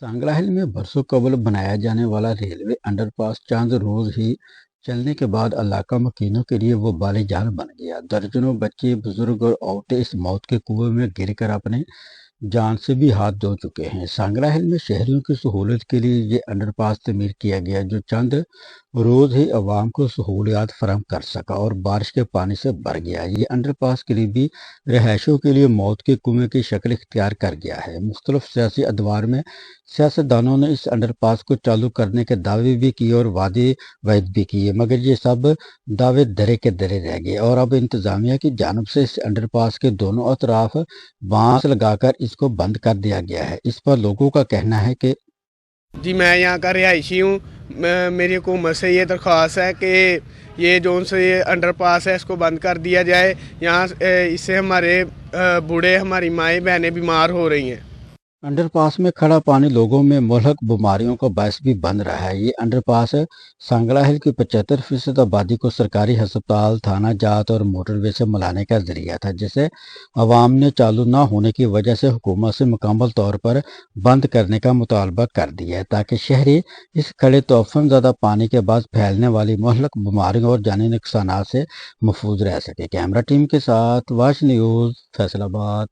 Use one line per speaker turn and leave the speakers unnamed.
सांगला हिल में बरसों कबल बनाया जाने वाला रेलवे अंडरपास चंद रोज ही चलने के बाद इलाका मकीनों के लिए वो बाले जान बन गया। दर्जनों बच्चे, बुजुर्ग और औरतें इस मौत के कुएं में गिरकर अपने जान से भी हाथ धो चुके हैं। सांगला हिल में शहरियों की सहूलियत के लिए ये अंडरपास तमीर किया गया, जो चंद रोज ही आवाम को सहूलियात फराहम कर सका और बारिश के पानी से भर गया। ये अंडरपास करीबी रहायशों के लिए मौत के कुएं की शक्ल इख्तियार कर गया है। मुख्तलिफ सियासी अदवार में सियासतदानों ने इस अंडरपास को चालू करने के दावे भी किए और वादे वैद भी किए, मगर ये सब दावे दरे के दरे रह गए और अब इंतजामिया की जानब से इस अंडरपास के दोनों अतराफ बांस लगाकर इसको बंद कर दिया गया है। इस पर लोगों का कहना है कि
जी मैं यहाँ का रिहायशी हूँ। मेरी हुकूमत से ये दरख्वास्त है कि ये जो से ये अंडरपास है इसको बंद कर दिया जाए। यहाँ इससे हमारे बूढ़े, हमारी माएँ बहनें बीमार हो रही हैं।
अंडरपास में खड़ा पानी लोगों में मुल्हक बीमारियों का बायस भी बन रहा है। ये अंडरपास सांगला हिल की 75% आबादी को सरकारी हस्पताल, थाना जात और मोटरवे से मिलाने का जरिया था, जिसे अवाम ने चालू न होने की वजह से हुकूमत से मुकम्मल तौर पर बंद करने का मुतालबा कर दिया है, ताकि शहरी इस खड़े तोफान ज़्यादा पानी के बाद फैलने वाली मुल्हक बीमारियों और जानी नुकसान से महफूज रह सके। कैमरा टीम के साथ वाश न्यूज़, फैसलाबाद।